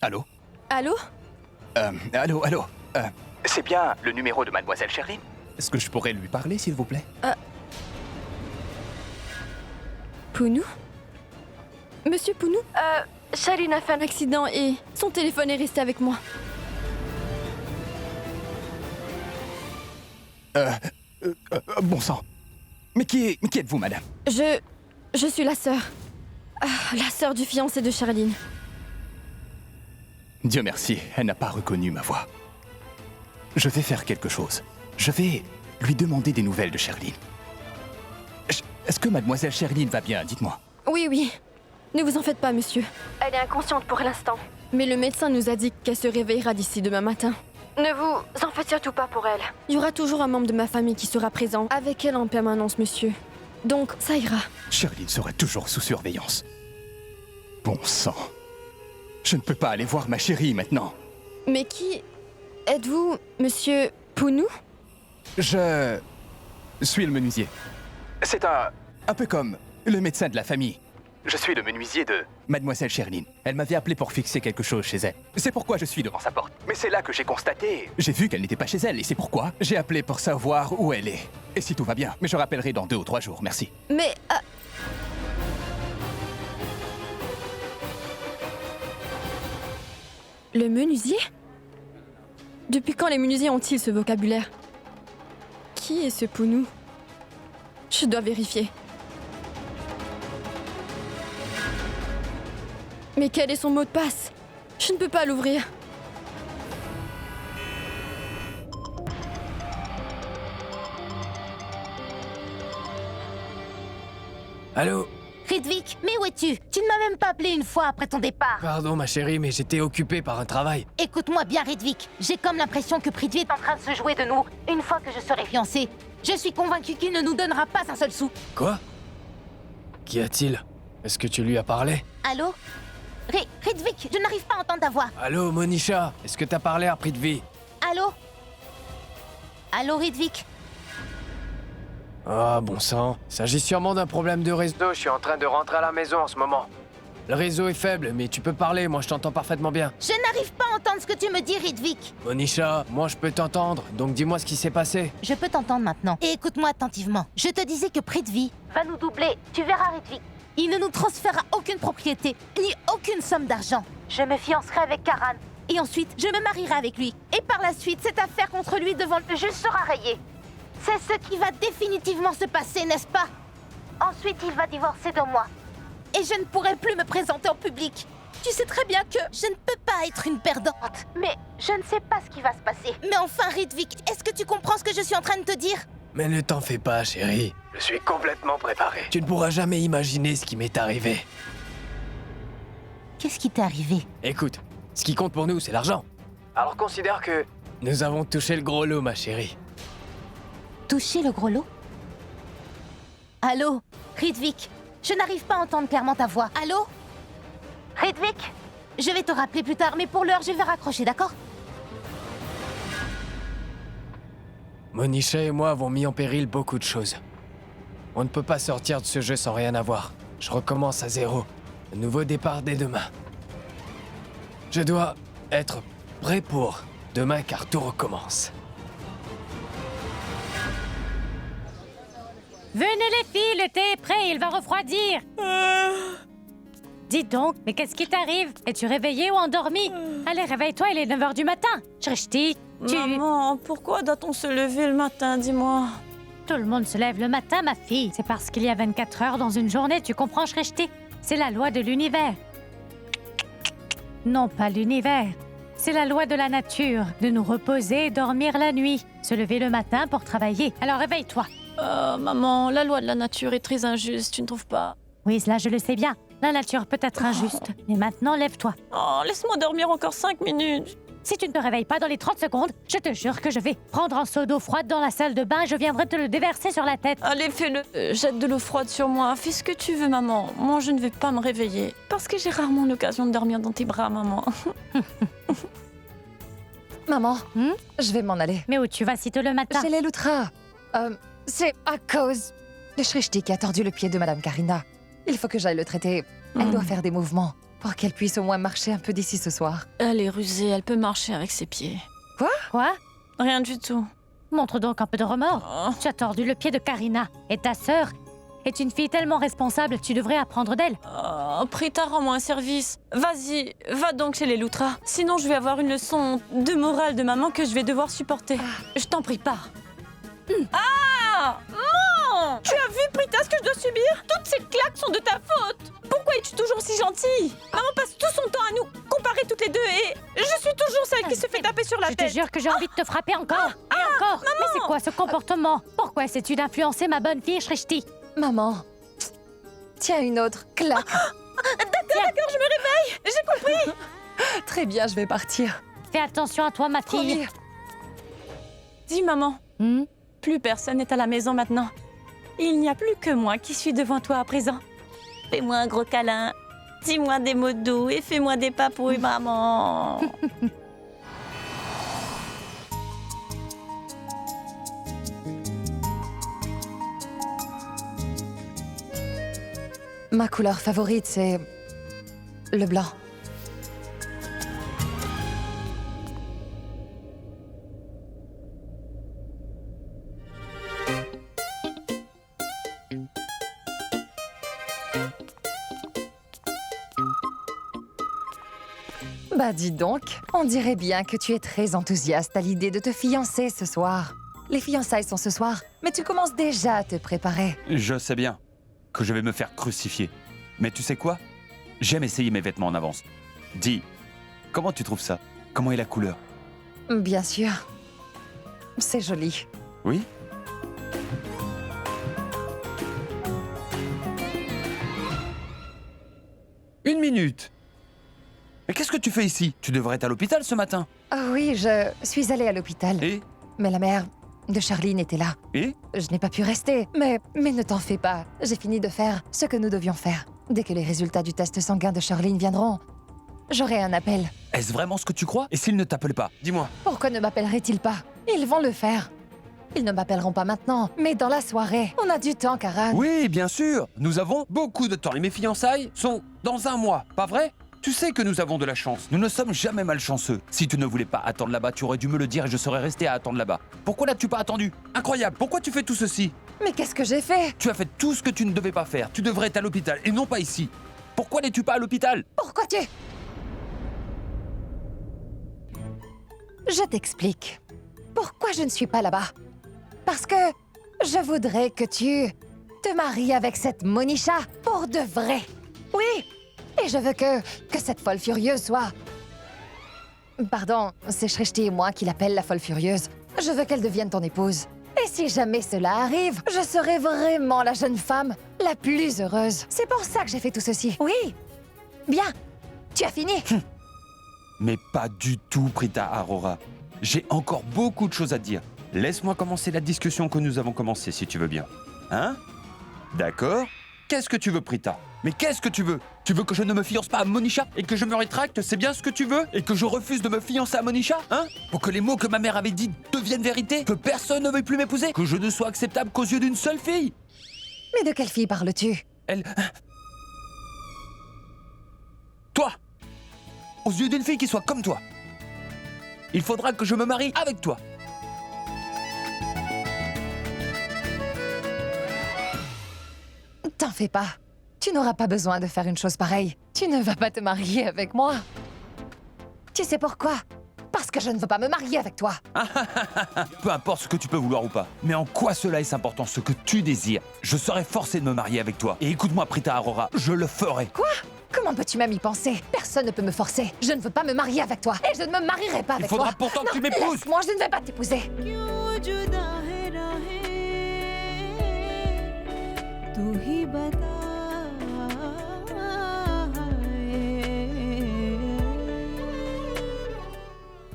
Allô? Allô? Allô? C'est bien le numéro de Mademoiselle Sherlyn? Est-ce que je pourrais lui parler, s'il vous plaît? Pounou? Monsieur Pounou? Sherlyn a fait un accident et son téléphone est resté avec moi. Bon sang. Mais qui êtes-vous, madame? Je suis la sœur. La sœur du fiancé de Sherlyn. Dieu merci, elle n'a pas reconnu ma voix. Je vais faire quelque chose. Je vais lui demander des nouvelles de Sherlyn. Est-ce que Mademoiselle Sherlyn va bien? Dites-moi. Oui. Ne vous en faites pas, monsieur. Elle est inconsciente pour l'instant. Mais le médecin nous a dit qu'elle se réveillera d'ici demain matin. Ne vous en faites surtout pas pour elle. Il y aura toujours un membre de ma famille qui sera présent avec elle en permanence, monsieur. Donc, ça ira. Sherlyn sera toujours sous surveillance. Bon sang. Je ne peux pas aller voir ma chérie maintenant. Mais qui êtes-vous, monsieur Pounou? Je suis le menuisier. C'est un peu comme le médecin de la famille. Je suis le menuisier de Mademoiselle Sherlyn. Elle m'avait appelé pour fixer quelque chose chez elle. C'est pourquoi je suis devant sa porte. Mais c'est là que j'ai constaté... J'ai vu qu'elle n'était pas chez elle et c'est pourquoi j'ai appelé pour savoir où elle est. Et si tout va bien. Mais je rappellerai dans 2 ou 3 jours, merci. Mais... Le menuisier? Depuis quand les menuisiers ont-ils ce vocabulaire? Qui est ce Pounou? Je dois vérifier. Mais quel est son mot de passe? Je ne peux pas l'ouvrir. Allô? Ridvik, mais où es-tu? Tu ne m'as même pas appelé une fois après ton départ. Pardon ma chérie, mais j'étais occupé par un travail. Écoute-moi bien, Ridvik. J'ai comme l'impression que Prithvi est en train de se jouer de nous une fois que je serai fiancée. Je suis convaincue qu'il ne nous donnera pas un seul sou. Quoi? Qu'y a-t-il? Est-ce que tu lui as parlé? Allô? Ridvik, je n'arrive pas à entendre ta voix. Allô Monisha? Est-ce que t'as parlé à Prithvi? Allô? Allô, Ridvik? Ah bon sang, il s'agit sûrement d'un problème de réseau, je suis en train de rentrer à la maison en ce moment. Le réseau est faible, mais tu peux parler, moi je t'entends parfaitement bien. Je n'arrive pas à entendre ce que tu me dis, Ridvik. Monisha, moi je peux t'entendre, donc dis-moi ce qui s'est passé. Je peux t'entendre maintenant. Et écoute-moi attentivement. Je te disais que Prithvi va nous doubler. Tu verras, Ridvik. Il ne nous transférera aucune propriété, ni aucune somme d'argent. Je me fiancerai avec Karan. Et ensuite, je me marierai avec lui. Et par la suite, cette affaire contre lui devant le juge sera rayée. C'est ce qui va définitivement se passer, n'est-ce pas? Ensuite, il va divorcer de moi. Et je ne pourrai plus me présenter en public. Tu sais très bien que je ne peux pas être une perdante. Mais je ne sais pas ce qui va se passer. Mais enfin, Ridvik, est-ce que tu comprends ce que je suis en train de te dire? Mais ne t'en fais pas, chérie. Je suis complètement préparé. Tu ne pourras jamais imaginer ce qui m'est arrivé. Qu'est-ce qui t'est arrivé? Écoute, ce qui compte pour nous, c'est l'argent. Alors considère que nous avons touché le gros lot, ma chérie. Toucher le gros lot? Allô? Ridvik, je n'arrive pas à entendre clairement ta voix. Allô? Ridvik? Je vais te rappeler plus tard, mais pour l'heure, je vais raccrocher, d'accord? Monisha et moi avons mis en péril beaucoup de choses. On ne peut pas sortir de ce jeu sans rien avoir. Je recommence à zéro. Un nouveau départ dès demain. Je dois être prêt pour demain car tout recommence. Venez les filles, le thé est prêt, il va refroidir. Dis donc, mais qu'est-ce qui t'arrive? Es-tu réveillée ou endormie? Allez, réveille-toi, il est 9h du matin. Shrishti, Maman, pourquoi doit-on se lever le matin, dis-moi? Tout le monde se lève le matin, ma fille. C'est parce qu'il y a 24 heures dans une journée, tu comprends, Shrishti? C'est la loi de l'univers. Non, pas l'univers. C'est la loi de la nature, de nous reposer et dormir la nuit. Se lever le matin pour travailler. Alors réveille-toi. Maman, la loi de la nature est très injuste, tu ne trouves pas? Oui, cela je le sais bien. La nature peut être injuste. Mais maintenant, lève-toi. Oh, laisse-moi dormir encore 5 minutes. Si tu ne te réveilles pas dans les 30 secondes, je te jure que je vais prendre un seau d'eau froide dans la salle de bain et je viendrai te le déverser sur la tête. Allez, fais-le. Jette de l'eau froide sur moi. Fais ce que tu veux, maman. Moi, je ne vais pas me réveiller. Parce que j'ai rarement l'occasion de dormir dans tes bras, maman. Maman, je vais m'en aller. Mais où tu vas si tôt le matin? Chez les Loutra. C'est à cause de Shrishti qui a tordu le pied de Madame Karina. Il faut que j'aille le traiter. Elle doit faire des mouvements. pour qu'elle puisse au moins marcher un peu d'ici ce soir. Elle est rusée, elle peut marcher avec ses pieds. Quoi? Rien du tout. Montre donc un peu de remords. Oh. Tu as tordu le pied de Karina. Et ta sœur est une fille tellement responsable, tu devrais apprendre d'elle. Oh, Prita, rends-moi un service. Vas-y, va donc chez les Loutras. Sinon, je vais avoir une leçon de morale de maman que je vais devoir supporter. Je t'en prie, pars. Ah! Non! Tu as vu, Prita, ce que je dois subir? Toutes ces claques sont de ta faute. Pourquoi es-tu toujours si gentille? Maman passe tout son temps à nous comparer toutes les deux et je suis toujours celle qui se fait taper sur la Je tête. te jure que j'ai envie de te frapper encore et encore. Mais c'est quoi ce comportement? Pourquoi essaies-tu d'influencer ma bonne fille Shrishti? Maman, tiens une autre claque. D'accord, je me réveille. J'ai compris. Très bien, je vais partir. Fais attention à toi, ma fille. Promis. Dis, maman, Hmm? plus personne n'est à la maison maintenant. Il n'y a plus que moi qui suis devant toi à présent. Fais-moi un gros câlin, dis-moi des mots doux et fais-moi des papouilles, maman. Ma couleur favorite, c'est le blanc. Bah dis donc, on dirait bien que tu es très enthousiaste à l'idée de te fiancer ce soir. Les fiançailles sont ce soir, mais tu commences déjà à te préparer. Je sais bien que je vais me faire crucifier. Mais tu sais quoi? J'aime essayer mes vêtements en avance. Dis, comment tu trouves ça? Comment est la couleur? Bien sûr. C'est joli. Oui? Une minute! Mais qu'est-ce que tu fais ici? Tu devrais être à l'hôpital ce matin. Ah oui, je suis allée à l'hôpital. Et? Mais la mère de Charline était là. Et? Je n'ai pas pu rester. Mais ne t'en fais pas. J'ai fini de faire ce que nous devions faire. Dès que les résultats du test sanguin de Charline viendront, j'aurai un appel. Est-ce vraiment ce que tu crois? Et s'ils ne t'appellent pas? Dis-moi. Pourquoi ne m'appelleraient-ils pas? Ils vont le faire. Ils ne m'appelleront pas maintenant, mais dans la soirée. On a du temps, Karan. Oui, bien sûr. Nous avons beaucoup de temps. Et mes fiançailles sont dans un mois, pas vrai? Tu sais que nous avons de la chance. Nous ne sommes jamais malchanceux. Si tu ne voulais pas attendre là-bas, tu aurais dû me le dire et je serais resté à attendre là-bas. Pourquoi n'as-tu pas attendu? Incroyable. Pourquoi tu fais tout ceci? Mais qu'est-ce que j'ai fait? Tu as fait tout ce que tu ne devais pas faire. Tu devrais être à l'hôpital et non pas ici. Pourquoi n'es-tu pas à l'hôpital? Pourquoi tu... Je t'explique. Pourquoi je ne suis pas là-bas? Parce que je voudrais que tu te maries avec cette Monisha pour de vrai. Oui. Et je veux que cette folle furieuse soit... Pardon, c'est Shrishti et moi qui l'appelle la folle furieuse. Je veux qu'elle devienne ton épouse. Et si jamais cela arrive, je serai vraiment la jeune femme la plus heureuse. C'est pour ça que j'ai fait tout ceci. Oui. Bien. Tu as fini. Mais pas du tout, Prita Arora. J'ai encore beaucoup de choses à te dire. Laisse-moi commencer la discussion que nous avons commencée, si tu veux bien. Hein? D'accord? Qu'est-ce que tu veux, Prita? Mais qu'est-ce que tu veux? Tu veux que je ne me fiance pas à Monisha et que je me rétracte, c'est bien ce que tu veux? Et que je refuse de me fiancer à Monisha, hein? Pour que les mots que ma mère avait dit deviennent vérité? Que personne ne veuille plus m'épouser? Que je ne sois acceptable qu'aux yeux d'une seule fille? Mais de quelle fille parles-tu? Elle... Toi! Aux yeux d'une fille qui soit comme toi. Il faudra que je me marie avec toi. T'en fais pas. Tu n'auras pas besoin de faire une chose pareille. Tu ne vas pas te marier avec moi. Tu sais pourquoi? Parce que je ne veux pas me marier avec toi. Peu importe ce que tu peux vouloir ou pas. Mais en quoi cela est important, ce que tu désires? Je serai forcé de me marier avec toi. Et écoute-moi, Prita Arora, je le ferai. Quoi? Comment peux-tu même y penser? Personne ne peut me forcer. Je ne veux pas me marier avec toi. Et je ne me marierai pas avec toi. Il faudra pourtant que tu m'épouses. Laisse-moi, je ne vais pas t'épouser.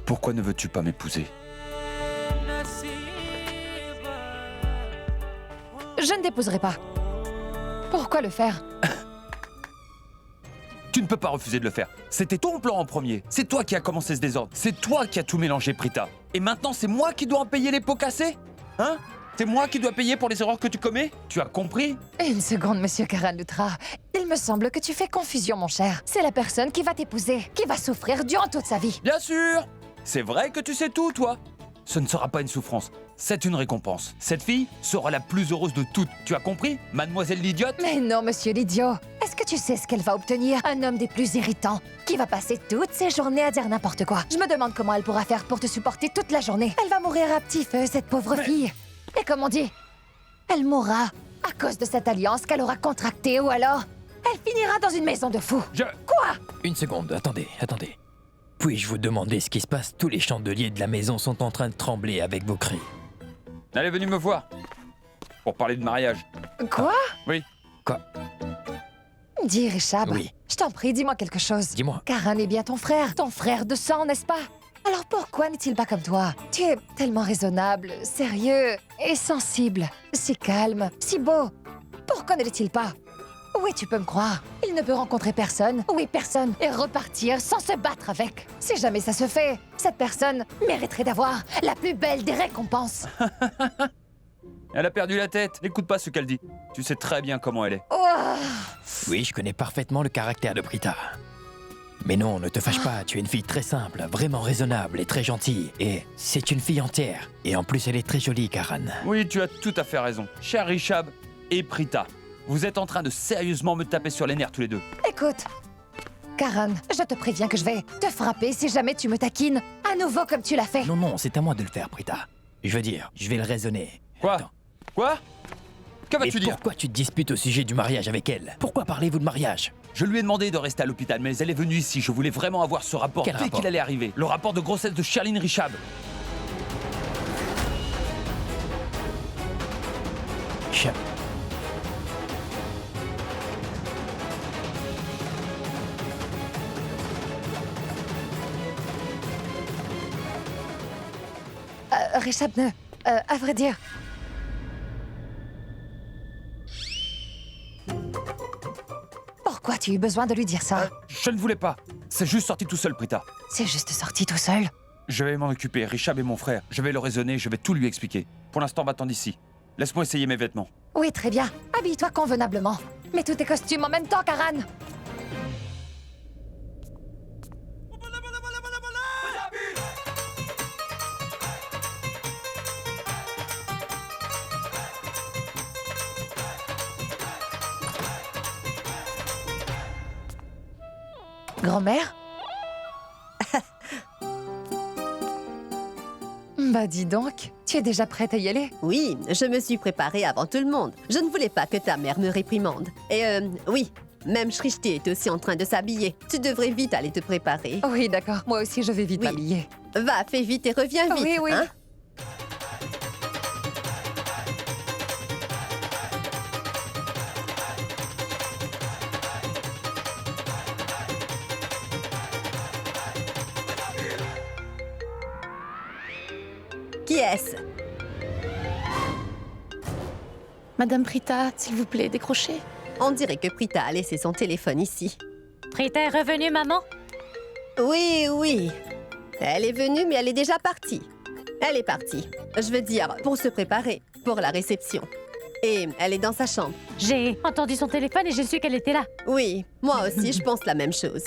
Pourquoi ne veux-tu pas m'épouser? Je ne t'épouserai pas. Pourquoi le faire? Tu ne peux pas refuser de le faire. C'était ton plan en premier. C'est toi qui as commencé ce désordre. C'est toi qui as tout mélangé, Prita. Et maintenant, c'est moi qui dois en payer les pots cassés? Hein? C'est moi qui dois payer pour les erreurs que tu commets? Tu as compris? Une seconde, monsieur Karan Lutra. Il me semble que tu fais confusion, mon cher. C'est la personne qui va t'épouser, qui va souffrir durant toute sa vie. Bien sûr! C'est vrai que tu sais tout, toi. Ce ne sera pas une souffrance, c'est une récompense. Cette fille sera la plus heureuse de toutes. Tu as compris, mademoiselle l'idiote? Mais non, monsieur l'idiot. Est-ce que tu sais ce qu'elle va obtenir? Un homme des plus irritants, qui va passer toutes ses journées à dire n'importe quoi. Je me demande comment elle pourra faire pour te supporter toute la journée. Elle va mourir à petit feu, cette pauvre fille. Et comme on dit, elle mourra à cause de cette alliance qu'elle aura contractée, ou alors elle finira dans une maison de fous. Quoi? Une seconde, attendez. Puis-je vous demander ce qui se passe? Tous les chandeliers de la maison sont en train de trembler avec vos cris. Elle est venue me voir. Pour parler de mariage. Quoi? Oui. Quoi? Dis, Richab. Oui. Je t'en prie, dis-moi quelque chose. Dis-moi. Karan est bien ton frère de sang, n'est-ce pas? Alors pourquoi n'est-il pas comme toi? Tu es tellement raisonnable, sérieux et sensible, si calme, si beau. Pourquoi ne l'est-il pas? Oui, tu peux me croire. Il ne peut rencontrer personne, et repartir sans se battre avec. Si jamais ça se fait, cette personne mériterait d'avoir la plus belle des récompenses. Elle a perdu la tête. N'écoute pas ce qu'elle dit. Tu sais très bien comment elle est. Oh. Oui, je connais parfaitement le caractère de Prita. Mais non, ne te fâche pas, tu es une fille très simple, vraiment raisonnable et très gentille. Et c'est une fille entière. Et en plus, elle est très jolie, Karan. Oui, tu as tout à fait raison. Cher Richab et Prita, vous êtes en train de sérieusement me taper sur les nerfs tous les deux. Écoute, Karan, je te préviens que je vais te frapper si jamais tu me taquines à nouveau comme tu l'as fait. Non, c'est à moi de le faire, Prita. Je veux dire, je vais le raisonner. Quoi? Attends. Quoi? Que vas-tu dire? Pourquoi tu te disputes au sujet du mariage avec elle? Pourquoi parlez-vous de mariage? Je lui ai demandé de rester à l'hôpital, mais elle est venue ici. Je voulais vraiment avoir ce rapport Quel dès rapport? qu'il allait arriver. Le rapport de grossesse de Sherlyn Richab. Richab, à vrai dire... Pourquoi tu as eu besoin de lui dire ça? Je ne voulais pas. C'est juste sorti tout seul, Prita. C'est juste sorti tout seul. Je vais m'en occuper. Richab est mon frère. Je vais le raisonner, je vais tout lui expliquer. Pour l'instant, va-t'en d'ici. Laisse-moi essayer mes vêtements. Oui, très bien. Habille-toi convenablement. Mets tous tes costumes en même temps, Karan. Grand-mère? Bah dis donc, tu es déjà prête à y aller? Oui, je me suis préparée avant tout le monde. Je ne voulais pas que ta mère me réprimande. Et oui, même Shrishti est aussi en train de s'habiller. Tu devrais vite aller te préparer. Oui, d'accord. Moi aussi, je vais vite Oui. m'habiller. Va, fais vite et reviens vite. Oui, oui. Hein? Qui est-ce? Madame Prita, s'il vous plaît, décrochez. On dirait que Prita a laissé son téléphone ici. Prita est revenue, maman? Oui. Elle est venue, mais elle est déjà partie. Elle est partie. Je veux dire, pour se préparer, pour la réception. Et elle est dans sa chambre. J'ai entendu son téléphone et j'ai su qu'elle était là. Oui, moi aussi, je pense la même chose.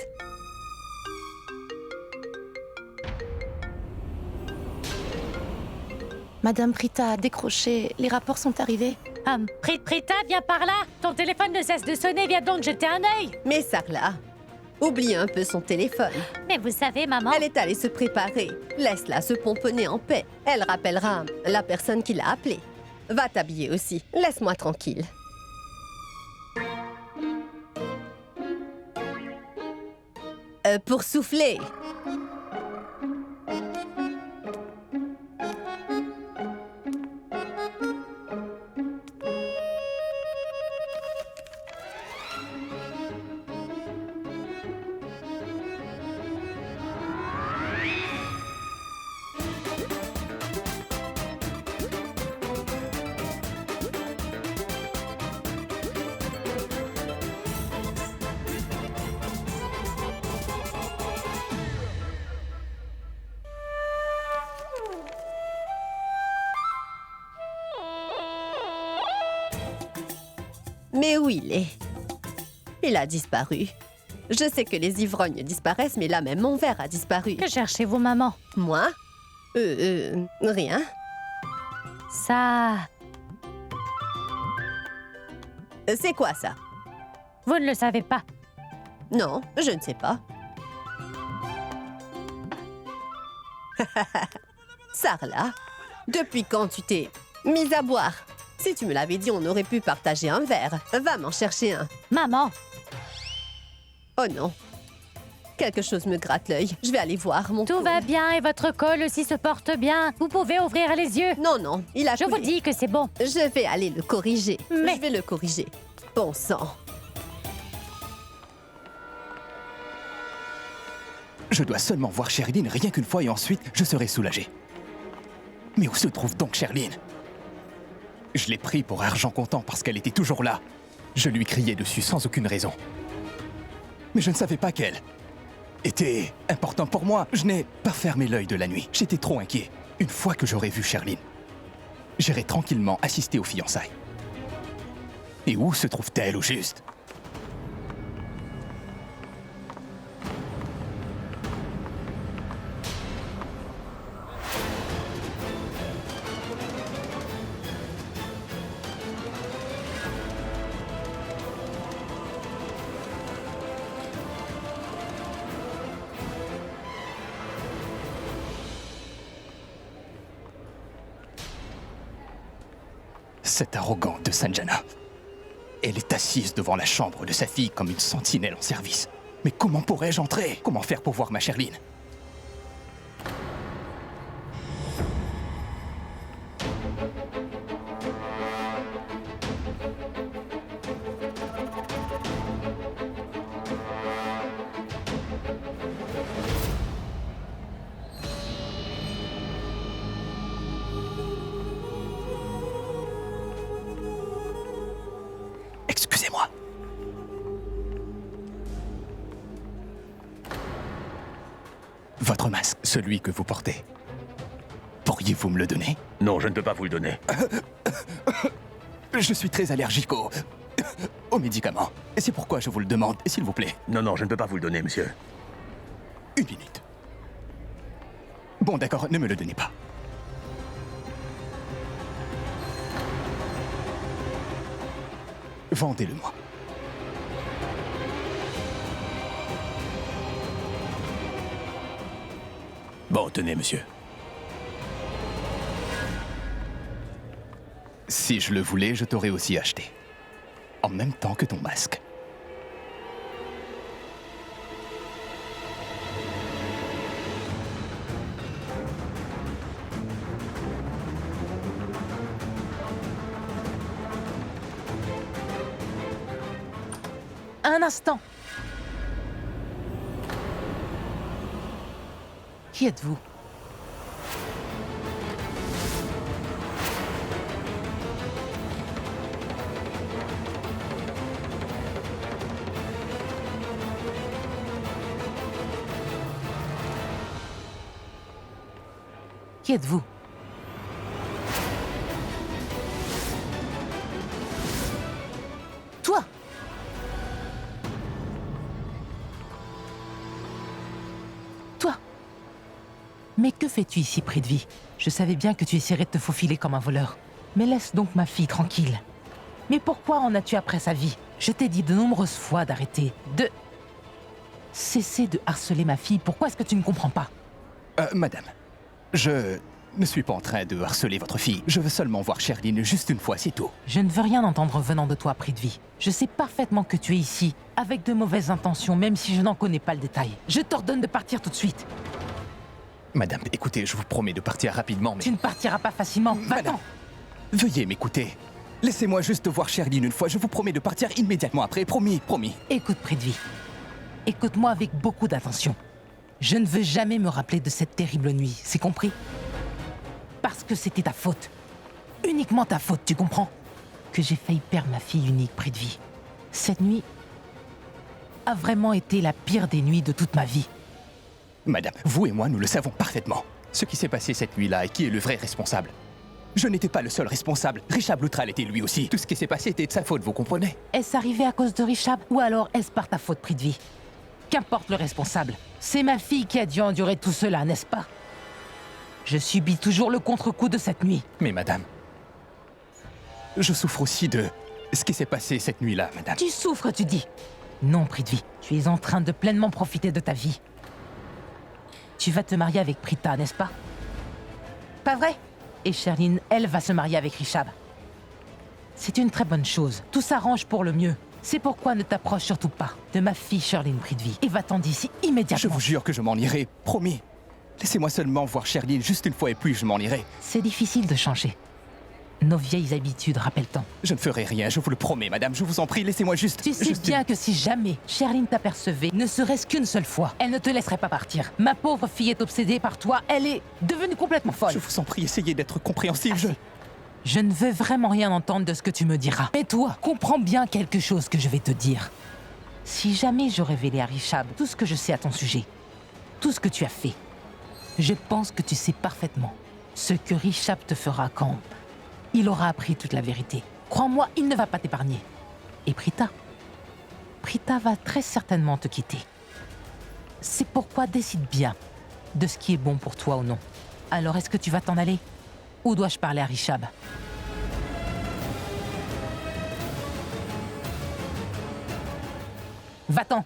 Madame Prita, décrochez. Les rapports sont arrivés. Prita, viens par là. Ton téléphone ne cesse de sonner, viens donc jeter un œil. Mais Sarla, oublie un peu son téléphone. Mais vous savez, maman... Elle est allée se préparer. Laisse-la se pomponner en paix. Elle rappellera la personne qui l'a appelée. Va t'habiller aussi. Laisse-moi tranquille. Pour souffler. Mais où il est? Il a disparu. Je sais que les ivrognes disparaissent, mais là même mon verre a disparu. Que cherchez-vous, maman? Moi? Rien. Ça... C'est quoi ça? Vous ne le savez pas. Non, je ne sais pas. Sarla, depuis quand tu t'es mise à boire? Si tu me l'avais dit, on aurait pu partager un verre. Va m'en chercher un. Maman! Oh non. Quelque chose me gratte l'œil. Je vais aller voir mon Tout col. va bien et votre col aussi se porte bien. Vous pouvez ouvrir les yeux. Non, non, il a Je coulé. vous dis que c'est bon. Je vais aller le corriger. Mais- Je vais le corriger. Bon sang. Je dois seulement voir Sherilyn rien qu'une fois et ensuite je serai soulagé. Mais où se trouve donc Sherilyn? Je l'ai pris pour argent comptant parce qu'elle était toujours là. Je lui criais dessus sans aucune raison. Mais je ne savais pas qu'elle était importante pour moi. Je n'ai pas fermé l'œil de la nuit. J'étais trop inquiet. Une fois que j'aurai vu Sherilyn, j'irai tranquillement assister aux fiançailles. Et où se trouve-t-elle au juste? Cette arrogante de Sanjana. Elle est assise devant la chambre de sa fille comme une sentinelle en service. Mais comment pourrais-je entrer? Comment faire pour voir ma Sherilyn? Excusez-moi. Votre masque, celui que vous portez. Pourriez-vous me le donner? Non, je ne peux pas vous le donner. Je suis très allergique aux médicaments. Et c'est pourquoi je vous le demande, s'il vous plaît. Non, non, je ne peux pas vous le donner, monsieur. Une minute. Bon, d'accord, ne me le donnez pas. Vendez-le-moi. Bon, tenez, monsieur. Si je le voulais, je t'aurais aussi acheté. En même temps que ton masque. Un instant. Qui êtes-vous? Qui êtes-vous? Toi! Toi! Mais que fais-tu ici, Prithvi? Je savais bien que tu essaierais de te faufiler comme un voleur. Mais laisse donc ma fille tranquille. Mais pourquoi en as-tu après sa vie? Je t'ai dit de nombreuses fois d'arrêter, de... Cesser de harceler ma fille. Pourquoi est-ce que tu ne comprends pas? Madame, je ne suis pas en train de harceler votre fille. Je veux seulement voir Sherilyn juste une fois, c'est tout. Je ne veux rien entendre venant de toi, Prithvi. Je sais parfaitement que tu es ici, avec de mauvaises intentions, même si je n'en connais pas le détail. Je t'ordonne de partir tout de suite. Madame, écoutez, je vous promets de partir rapidement, mais... Tu ne partiras pas facilement. Madame, Va-t'en. veuillez m'écouter. Laissez-moi juste voir Sherilyn une fois. Je vous promets de partir immédiatement après. Promis, promis. Écoute, Prithvi. Écoute-moi avec beaucoup d'attention. Je ne veux jamais me rappeler de cette terrible nuit, c'est compris? Parce que c'était ta faute. Uniquement ta faute, tu comprends? Que j'ai failli perdre ma fille unique, Prithvi. Cette nuit a vraiment été la pire des nuits de toute ma vie. Madame, vous et moi, nous le savons parfaitement. Ce qui s'est passé cette nuit-là et qui est le vrai responsable. Je n'étais pas le seul responsable. Richard Loutral était lui aussi. Tout ce qui s'est passé était de sa faute, vous comprenez? Est-ce arrivé à cause de Richard ou alors est-ce par ta faute, Prithvi? Qu'importe le responsable, c'est ma fille qui a dû endurer tout cela, n'est-ce pas? Je subis toujours le contre-coup de cette nuit. Mais madame, je souffre aussi de ce qui s'est passé cette nuit-là, madame. Tu souffres, tu dis? Non, Prithvi, tu es en train de pleinement profiter de ta vie. Tu vas te marier avec Prita, n'est-ce pas? Pas vrai? Et Sherline, elle va se marier avec Richard. C'est une très bonne chose. Tout s'arrange pour le mieux. C'est pourquoi ne t'approche surtout pas de ma fille Sherline Prithvi et va-t'en d'ici immédiatement. Je vous jure que je m'en irai, promis. Laissez-moi seulement voir Sherline juste une fois et puis je m'en irai. C'est difficile de changer. Nos vieilles habitudes, rappelle-t-on. Je ne ferai rien, je vous le promets, madame. Je vous en prie, laissez-moi juste... Tu sais bien que si jamais Sherline t'apercevait, ne serait-ce qu'une seule fois, elle ne te laisserait pas partir. Ma pauvre fille est obsédée par toi, elle est devenue complètement folle. Je vous en prie, essayez d'être compréhensif, Je ne veux vraiment rien entendre de ce que tu me diras. Mais toi, comprends bien quelque chose que je vais te dire. Si jamais je révélais à Richard tout ce que je sais à ton sujet, tout ce que tu as fait, je pense que tu sais parfaitement ce que Richard te fera quand il aura appris toute la vérité. Crois-moi, il ne va pas t'épargner. Et Prita va très certainement te quitter. C'est pourquoi décide bien de ce qui est bon pour toi ou non. Alors est-ce que tu vas t'en aller? Ou dois-je parler à Richard? Va-t'en!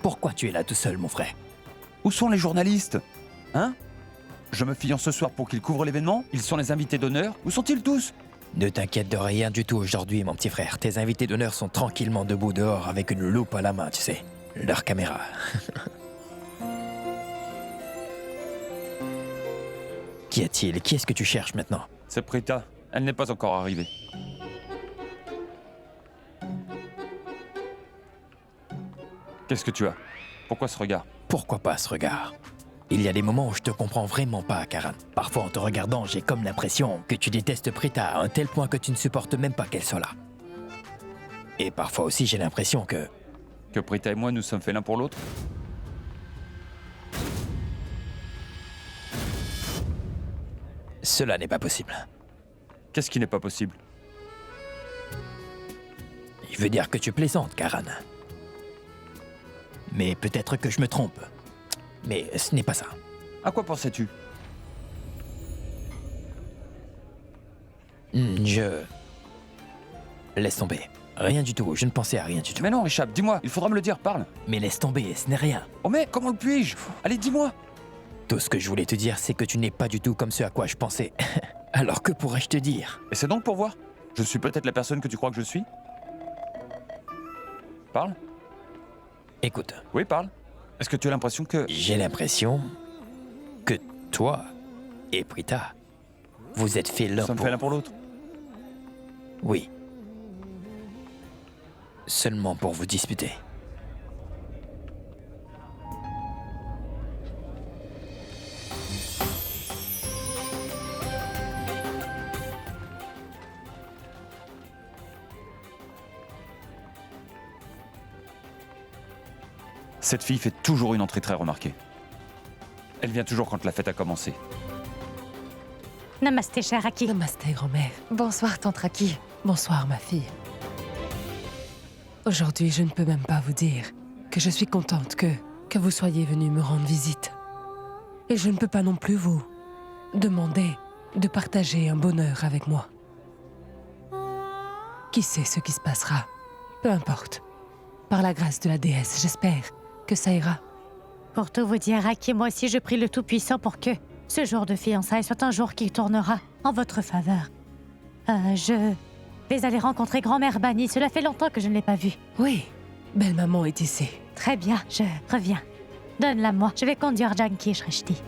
Pourquoi tu es là tout seul, mon frère? Où sont les journalistes? Hein? Je me fiance ce soir pour qu'ils couvrent l'événement? Ils sont les invités d'honneur? Où sont-ils tous? Ne t'inquiète de rien du tout aujourd'hui, mon petit frère. Tes invités d'honneur sont tranquillement debout dehors avec une loupe à la main, tu sais. Leur caméra. Qu'y a-t-il? Qui est-ce que tu cherches maintenant? C'est Prita. Elle n'est pas encore arrivée. Qu'est-ce que tu as? Pourquoi ce regard? Pourquoi pas ce regard? Il y a des moments où je te comprends vraiment pas, Karan. Parfois, en te regardant, j'ai comme l'impression que tu détestes Prita à un tel point que tu ne supportes même pas qu'elle soit là. Et parfois aussi, j'ai l'impression que... Que Prita et moi nous sommes faits l'un pour l'autre? Cela n'est pas possible. Qu'est-ce qui n'est pas possible? Il veut dire que tu plaisantes, Karan. Mais peut-être que je me trompe. Mais ce n'est pas ça. À quoi pensais-tu? Laisse tomber. Rien du tout, je ne pensais à rien du tout. Mais non, Richard, dis-moi, il faudra me le dire, parle. Mais laisse tomber, ce n'est rien. Oh mais, comment le puis-je? Allez, dis-moi. Tout ce que je voulais te dire, c'est que tu n'es pas du tout comme ce à quoi je pensais. Alors que pourrais-je te dire? Et c'est donc pour voir. Je suis peut-être la personne que tu crois que je suis? Parle. Écoute. Oui, parle. Est-ce que tu as l'impression que... J'ai l'impression que toi et Prita, vous êtes faits l'un pour l'autre. Oui. Seulement pour vous disputer. Cette fille fait toujours une entrée très remarquée. Elle vient toujours quand la fête a commencé. Namasté, cher Raki. Namasté, grand-mère. Bonsoir, tante Raki. Bonsoir, ma fille. Aujourd'hui, je ne peux même pas vous dire que je suis contente que vous soyez venu me rendre visite. Et je ne peux pas non plus vous demander de partager un bonheur avec moi. Qui sait ce qui se passera? Peu importe. Par la grâce de la déesse, j'espère que ça ira. Pour tout vous dire, Raki, moi aussi je prie le Tout-Puissant pour que ce jour de fiançailles soit un jour qui tournera en votre faveur. Je vais aller rencontrer grand-mère Bani. Cela fait longtemps que je ne l'ai pas vue. Oui, belle-maman est ici. Très bien, je reviens. Donne-la moi, je vais conduire Janki et Shrishti.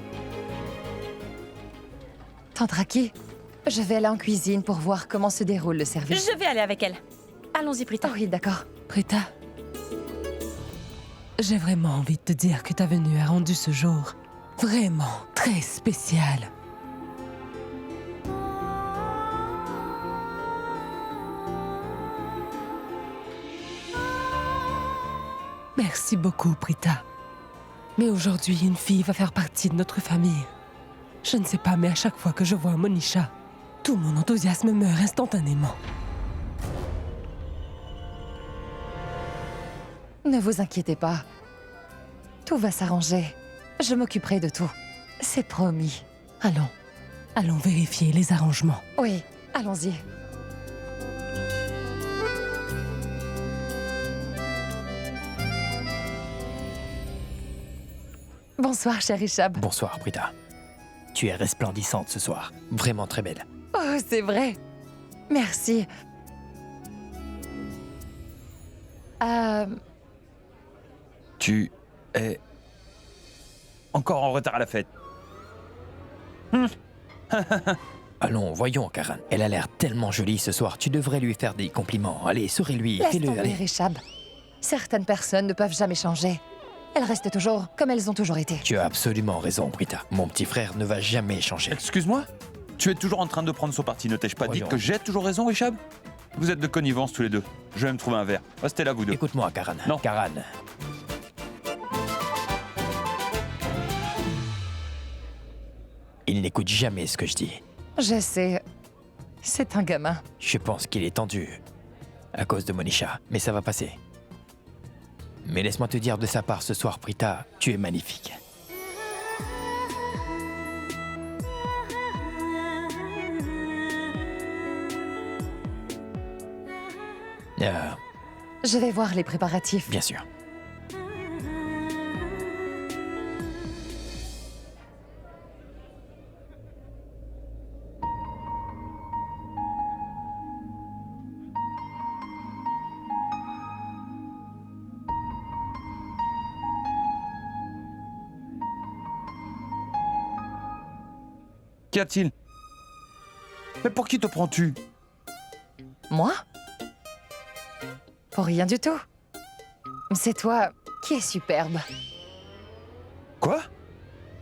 Tante Raki, je vais aller en cuisine pour voir comment se déroule le service. Je vais aller avec elle. Allons-y, Prita. Oh oui, d'accord. Prita, j'ai vraiment envie de te dire que ta venue a rendu ce jour vraiment très spécial. Merci beaucoup, Prita. Mais aujourd'hui, une fille va faire partie de notre famille. Je ne sais pas, mais à chaque fois que je vois Monisha, tout mon enthousiasme meurt instantanément. Ne vous inquiétez pas. Tout va s'arranger. Je m'occuperai de tout. C'est promis. Allons vérifier les arrangements. Oui, allons-y. Bonsoir, cher Ishab. Bonsoir, Prita. Tu es resplendissante ce soir. Vraiment très belle. Oh, c'est vrai. Merci. Tu es encore en retard à la fête. Allons, voyons, Karan. Elle a l'air tellement jolie ce soir. Tu devrais lui faire des compliments. Allez, souris-lui. Laisse Fais-le, tomber, allez. Ishab. Certaines personnes ne peuvent jamais changer. Elles restent toujours comme elles ont toujours été. Tu as absolument raison, Prita. Mon petit frère ne va jamais changer. Excuse-moi? Tu es toujours en train de prendre son parti. Ne t'ai-je pas dit Voyons. que j'ai toujours raison, Richard? Vous êtes de connivence tous les deux. Je vais me trouver un verre. Restez là, vous deux. Écoute-moi, Karan. Non. Karan. Il n'écoute jamais ce que je dis. Je sais. C'est un gamin. Je pense qu'il est tendu à cause de Monisha, mais ça va passer. Mais laisse-moi te dire de sa part ce soir, Prita, tu es magnifique. Je vais voir les préparatifs. Bien sûr. Qu'y a-t-il? Mais pour qui te prends-tu? Moi? Pour rien du tout. C'est toi qui es superbe. Quoi?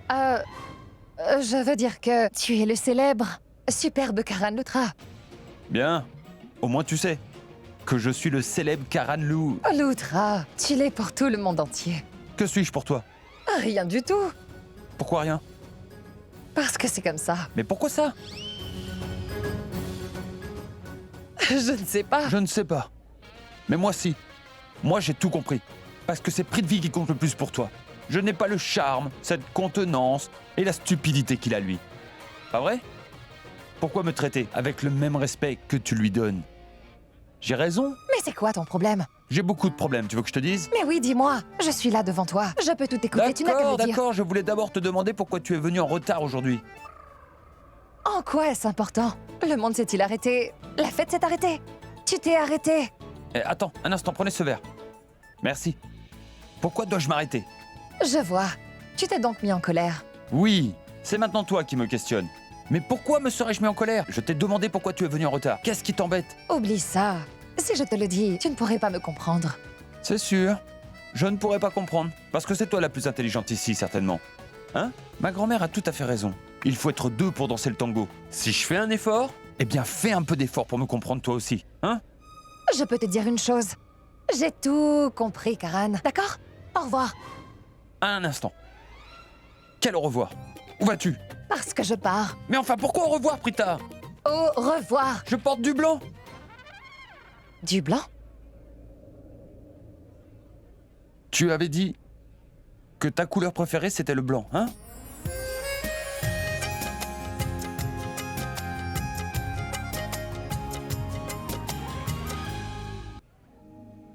Je veux dire que tu es le célèbre, superbe Karan Lutra. Bien. Au moins tu sais que je suis le célèbre Karan Lou. Lutra, tu l'es pour tout le monde entier. Que suis-je pour toi? Rien du tout. Pourquoi rien? Parce que c'est comme ça. Mais pourquoi ça? Je ne sais pas. Je ne sais pas. Mais moi si. Moi j'ai tout compris. Parce que c'est Prithvi qui compte le plus pour toi. Je n'ai pas le charme, cette contenance et la stupidité qu'il a lui. Pas vrai? Pourquoi me traiter avec le même respect que tu lui donnes? J'ai raison? Mais c'est quoi ton problème? J'ai beaucoup de problèmes, tu veux que je te dise? Mais oui, dis-moi. Je suis là devant toi. Je peux tout écouter, tu n'as qu'à me dire. D'accord, je voulais d'abord te demander pourquoi tu es venu en retard aujourd'hui. En quoi est-ce important? Le monde s'est-il arrêté? La fête s'est arrêtée? Tu t'es arrêté? Attends, un instant, prenez ce verre. Merci. Pourquoi dois-je m'arrêter? Je vois. Tu t'es donc mis en colère. Oui, c'est maintenant toi qui me questionnes. Mais pourquoi me serais-je mis en colère? Je t'ai demandé pourquoi tu es venu en retard. Qu'est-ce qui t'embête? Oublie ça. Si je te le dis, tu ne pourrais pas me comprendre. C'est sûr. Je ne pourrais pas comprendre. Parce que c'est toi la plus intelligente ici, certainement. Hein? Ma grand-mère a tout à fait raison. Il faut être deux pour danser le tango. Si je fais un effort, eh bien fais un peu d'effort pour me comprendre toi aussi. Hein? Je peux te dire une chose. J'ai tout compris, Karan. D'accord? Au revoir. Un instant. Quel au revoir? Où vas-tu? Parce que je pars. Mais enfin, pourquoi au revoir, Prita? Au revoir. Je porte du blanc. Du blanc? Tu avais dit que ta couleur préférée, c'était le blanc, hein?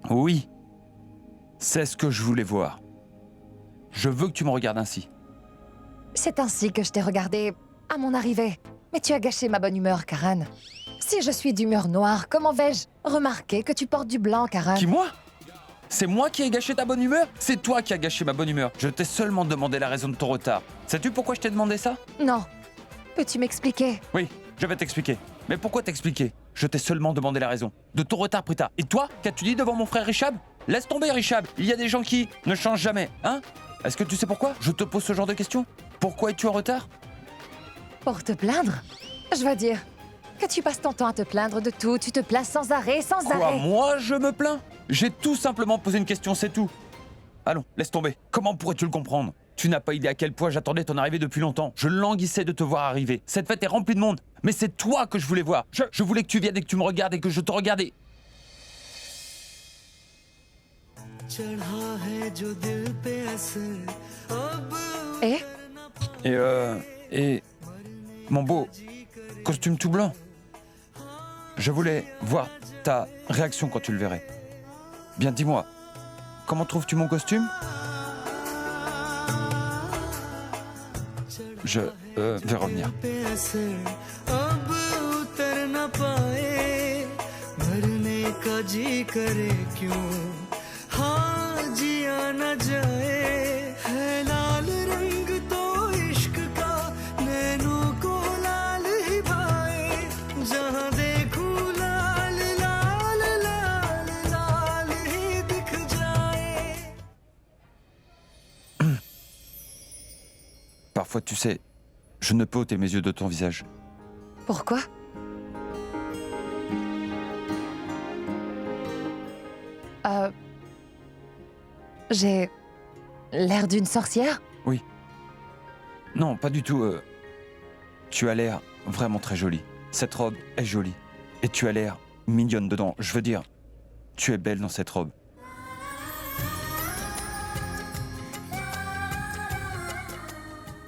Oui. C'est ce que je voulais voir. Je veux que tu me regardes ainsi. C'est ainsi que je t'ai regardé à mon arrivée. Mais tu as gâché ma bonne humeur, Karan. Si je suis d'humeur noire, comment vais-je remarquer que tu portes du blanc, Karan? Qui, moi? C'est moi qui ai gâché ta bonne humeur? C'est toi qui as gâché ma bonne humeur. Je t'ai seulement demandé la raison de ton retard. Sais-tu pourquoi je t'ai demandé ça? Non. Peux-tu m'expliquer? Oui, je vais t'expliquer. Mais pourquoi t'expliquer? Je t'ai seulement demandé la raison. De ton retard, Prita. Et toi, qu'as-tu dit devant mon frère Richab? Laisse tomber, Richab. Il y a des gens qui ne changent jamais, hein? Est-ce que tu sais pourquoi je te pose ce genre de questions? Pourquoi es-tu en retard? Pour te plaindre? Je veux dire que tu passes ton temps à te plaindre de tout, tu te places sans arrêt, sans Quoi, arrêt. moi, je me plains? J'ai tout simplement posé une question, c'est tout. Allons, laisse tomber. Comment pourrais-tu le comprendre? Tu n'as pas idée à quel point j'attendais ton arrivée depuis longtemps. Je languissais de te voir arriver. Cette fête est remplie de monde. Mais c'est toi que je voulais voir. Je voulais que tu viennes et que tu me regardes et que je te regardais. Et mon beau costume tout blanc. Je voulais voir ta réaction quand tu le verrais. Bien, dis-moi, comment trouves-tu mon costume? Je vais revenir. Parfois, tu sais, je ne peux ôter mes yeux de ton visage. Pourquoi? J'ai l'air d'une sorcière? Oui. Non, pas du tout. Tu as l'air vraiment très jolie. Cette robe est jolie. Et tu as l'air mignonne dedans. Je veux dire, tu es belle dans cette robe.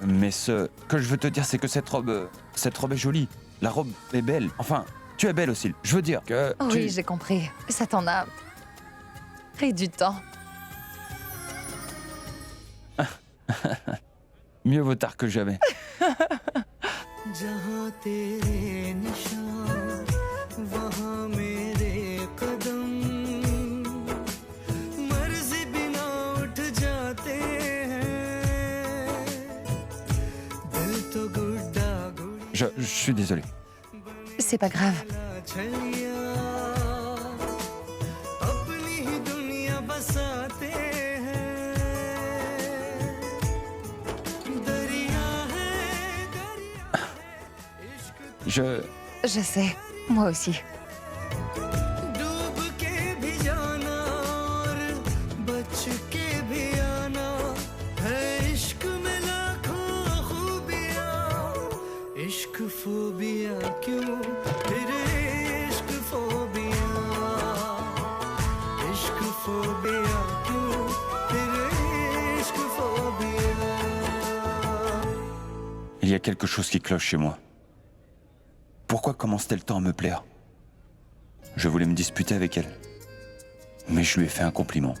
Mais ce que je veux te dire, c'est que cette robe est jolie. La robe est belle. Enfin, tu es belle aussi. Je veux dire que Oui, j'ai compris. Ça t'en a pris du temps. Mieux vaut tard que jamais. Je suis désolé. C'est pas grave. Je sais, moi aussi. Il y a quelque chose qui cloche chez moi. Pourquoi commence-t-elle tant à me plaire? Je voulais me disputer avec elle. Mais je lui ai fait un compliment.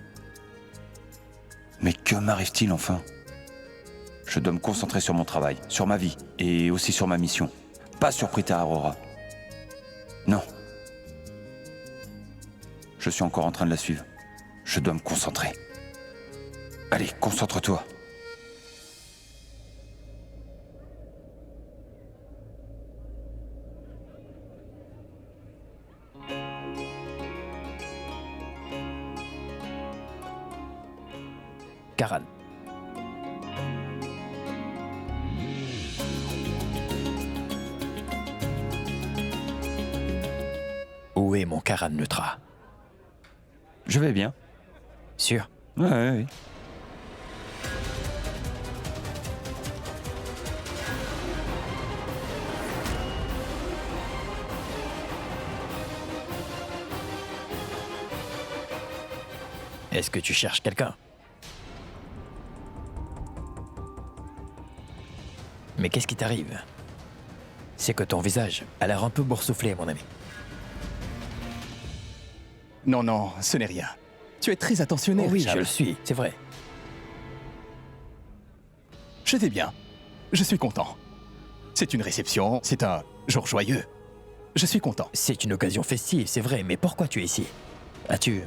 Mais que m'arrive-t-il enfin? Je dois me concentrer sur mon travail, sur ma vie, et aussi sur ma mission. Pas sur Prita Aurora. Non. Je suis encore en train de la suivre. Je dois me concentrer. Allez, concentre-toi. Karan. Où est mon Karan Neutra? Je vais bien. Sûr? Ouais. Est-ce que tu cherches quelqu'un? Mais qu'est-ce qui t'arrive? C'est que ton visage a l'air un peu boursouflé, mon ami. Non, ce n'est rien. Tu es très attentionné, Oui, Richard. je le suis, c'est vrai. Je vais bien. Je suis content. C'est une réception, c'est un jour joyeux. Je suis content. C'est une occasion festive, c'est vrai, mais pourquoi tu es ici? As-tu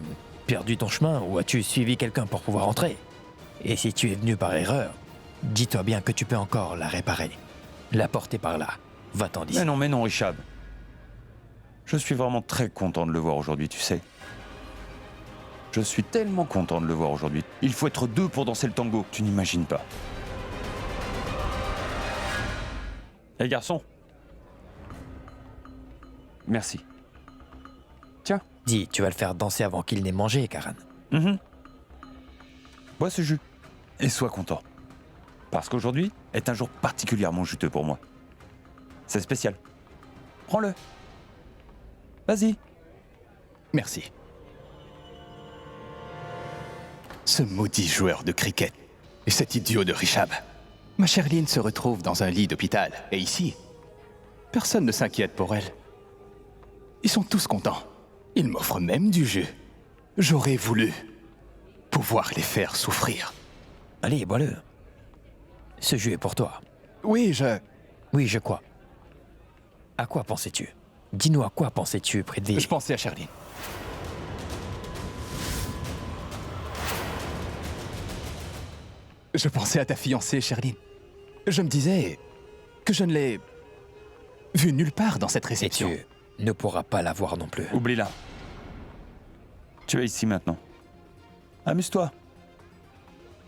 perdu ton chemin ou as-tu suivi quelqu'un pour pouvoir entrer? Et si tu es venu par erreur, dis-toi bien que tu peux encore la réparer. La porte est par là. Va-t'en d'ici. Mais non, Richard. Je suis vraiment très content de le voir aujourd'hui, tu sais. Je suis tellement content de le voir aujourd'hui. Il faut être deux pour danser le tango, tu n'imagines pas. Hé garçon. Merci. Tiens. Dis, tu vas le faire danser avant qu'il n'ait mangé, Karan. Bois ce jus et sois content. Parce qu'aujourd'hui est un jour particulièrement juteux pour moi. C'est spécial. Prends-le. Vas-y. Merci. Ce maudit joueur de cricket et cet idiot de Richab. Ma Sherline se retrouve dans un lit d'hôpital. Et ici, personne ne s'inquiète pour elle. Ils sont tous contents. Ils m'offrent même du jus. J'aurais voulu pouvoir les faire souffrir. Allez, bois-le. Ce jus est pour toi. Oui, je crois. À quoi pensais-tu? Dis-nous à quoi pensais-tu, Prithvi? Je pensais à Sherline. Je pensais à ta fiancée, Sherline. Je me disais que je ne l'ai vue nulle part dans cette réception. Et tu ne pourras pas la voir non plus. Oublie-la. Tu es ici maintenant. Amuse-toi.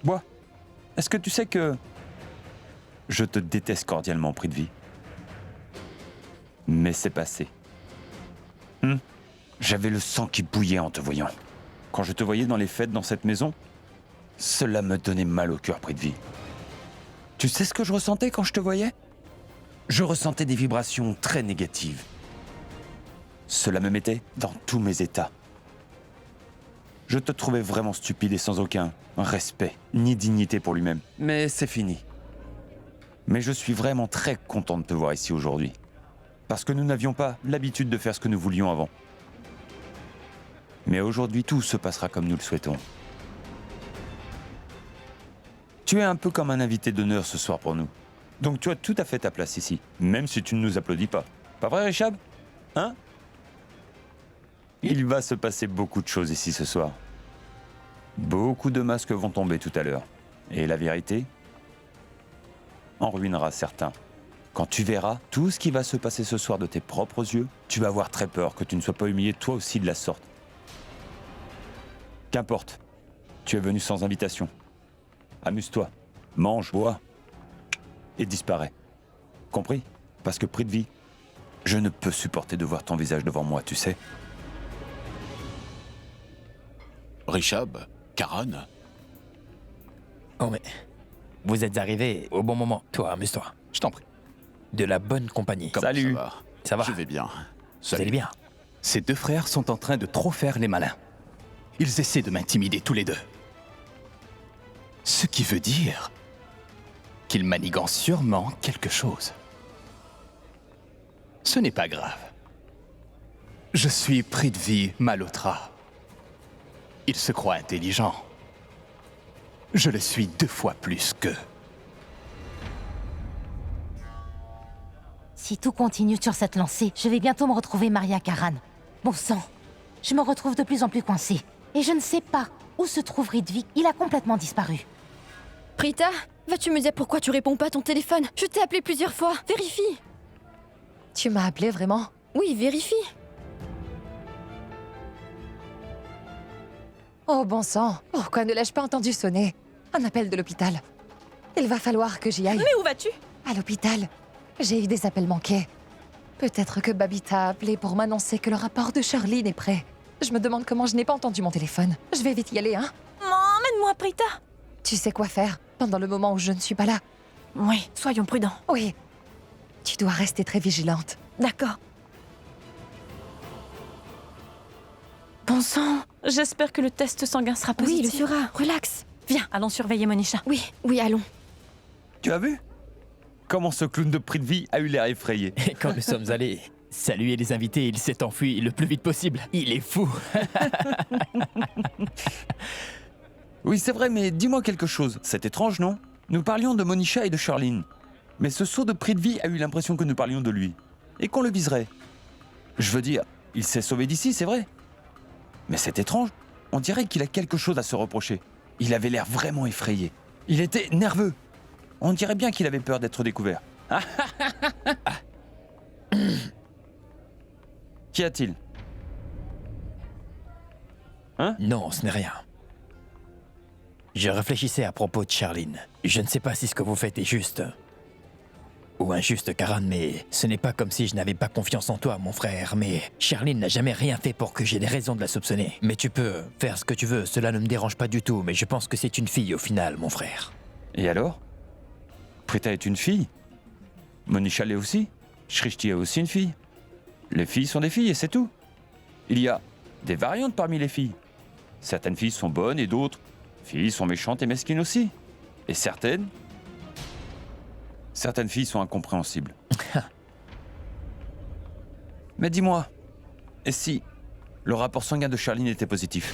Bois. Est-ce que tu sais que... Je te déteste cordialement, Prithvi. Mais c'est passé. J'avais le sang qui bouillait en te voyant. Quand je te voyais dans les fêtes dans cette maison, cela me donnait mal au cœur, Prithvi. Tu sais ce que je ressentais quand je te voyais? Je ressentais des vibrations très négatives. Cela me mettait dans tous mes états. Je te trouvais vraiment stupide et sans aucun respect ni dignité pour lui-même. Mais c'est fini. Mais je suis vraiment très content de te voir ici aujourd'hui. Parce que nous n'avions pas l'habitude de faire ce que nous voulions avant. Mais aujourd'hui, tout se passera comme nous le souhaitons. Tu es un peu comme un invité d'honneur ce soir pour nous. Donc tu as tout à fait ta place ici, même si tu ne nous applaudis pas. Pas vrai, Richab? Hein? Il va se passer beaucoup de choses ici ce soir. Beaucoup de masques vont tomber tout à l'heure. Et la vérité en ruinera certains. Quand tu verras tout ce qui va se passer ce soir de tes propres yeux, tu vas avoir très peur que tu ne sois pas humilié toi aussi de la sorte. Qu'importe, tu es venu sans invitation. Amuse-toi, mange, bois et disparais. Compris? Parce que Prithvi, je ne peux supporter de voir ton visage devant moi, tu sais. Richab, Karan. Oh mais... Vous êtes arrivés au bon moment. Toi, amuse-toi. Je t'en prie. De la bonne compagnie. Salut. Ça va? Je vais bien. Vous allez bien? Ces deux frères sont en train de trop faire les malins. Ils essaient de m'intimider tous les deux. Ce qui veut dire qu'ils manigantent sûrement quelque chose. Ce n'est pas grave. Je suis Prithvi Malhotra. Il se croit intelligent. Je le suis 2 fois plus qu'eux. Si tout continue sur cette lancée, je vais bientôt me retrouver mariée à Karan. Bon sang, je me retrouve de plus en plus coincée. Et je ne sais pas où se trouve Ridvik. Il a complètement disparu. Prita, vas-tu me dire pourquoi tu réponds pas à ton téléphone? Je t'ai appelé plusieurs fois. Vérifie. Tu m'as appelé vraiment? Oui, vérifie. Oh bon sang, pourquoi ne l'ai-je pas entendu sonner? Un appel de l'hôpital. Il va falloir que j'y aille. Mais où vas-tu? À l'hôpital. J'ai eu des appels manqués. Peut-être que Babita a appelé pour m'annoncer que le rapport de Sherline est prêt. Je me demande comment je n'ai pas entendu mon téléphone. Je vais vite y aller, hein? Emmène-moi, Prita. Tu sais quoi faire pendant le moment où je ne suis pas là? Oui, soyons prudents. Oui. Tu dois rester très vigilante. D'accord. Bon sang, j'espère que le test sanguin sera positif. Oui, il le sera. Relax. Viens, allons surveiller Monisha. Oui, allons. Tu as vu? Comment ce clown de Prithvi a eu l'air effrayé. Et quand nous sommes allés saluer les invités, il s'est enfui le plus vite possible. Il est fou. Oui, c'est vrai, mais dis-moi quelque chose. C'est étrange, non? Nous parlions de Monisha et de Sherline. Mais ce sot de Prithvi a eu l'impression que nous parlions de lui. Et qu'on le viserait. Je veux dire, il s'est sauvé d'ici, c'est vrai. Mais c'est étrange. On dirait qu'il a quelque chose à se reprocher. Il avait l'air vraiment effrayé. Il était nerveux. On dirait bien qu'il avait peur d'être découvert. Qu'y a-t-il? Hein? Non, ce n'est rien. Je réfléchissais à propos de Charline. Je ne sais pas si ce que vous faites est juste ou injuste, Karan, mais ce n'est pas comme si je n'avais pas confiance en toi, mon frère. Mais Charline n'a jamais rien fait pour que j'aie des raisons de la soupçonner. Mais tu peux faire ce que tu veux, cela ne me dérange pas du tout, mais je pense que c'est une fille au final, mon frère. Et alors? Prita est une fille? Monisha l'est aussi? Shrishti est aussi une fille? Les filles sont des filles et c'est tout. Il y a des variantes parmi les filles. Certaines filles sont bonnes et d'autres filles sont méchantes et mesquines aussi. Et certaines filles sont incompréhensibles. Mais dis-moi, et si le rapport sanguin de Charline était positif?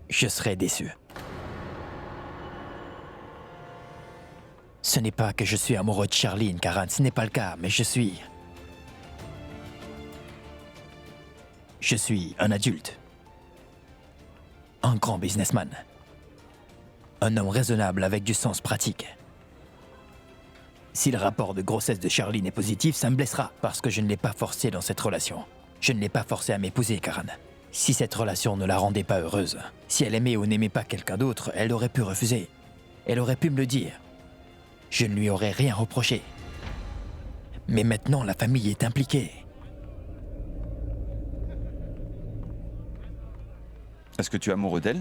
Je serais déçu. Ce n'est pas que je suis amoureux de Charline, Karan, ce n'est pas le cas, mais je suis un adulte. Un grand businessman. Un homme raisonnable avec du sens pratique. Si le rapport de grossesse de Charline est positif, ça me blessera, parce que je ne l'ai pas forcé dans cette relation. Je ne l'ai pas forcé à m'épouser, Karan. Si cette relation ne la rendait pas heureuse, si elle aimait ou n'aimait pas quelqu'un d'autre, elle aurait pu refuser. Elle aurait pu me le dire. Je ne lui aurais rien reproché. Mais maintenant, la famille est impliquée. Est-ce que tu es amoureux d'elle?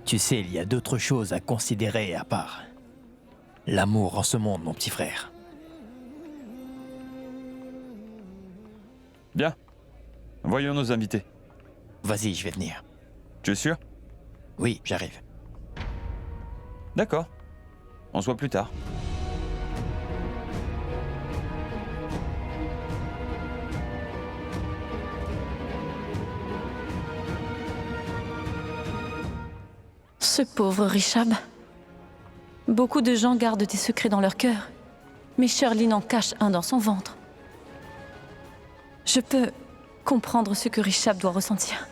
Tu sais, il y a d'autres choses à considérer à part l'amour en ce monde, mon petit frère. Bien. Voyons nos invités. Vas-y, je vais venir. Tu es sûr? Oui, j'arrive. D'accord. On se voit plus tard. Ce pauvre Rishab. Beaucoup de gens gardent des secrets dans leur cœur, mais Charline en cache un dans son ventre. Je peux comprendre ce que Rishab doit ressentir.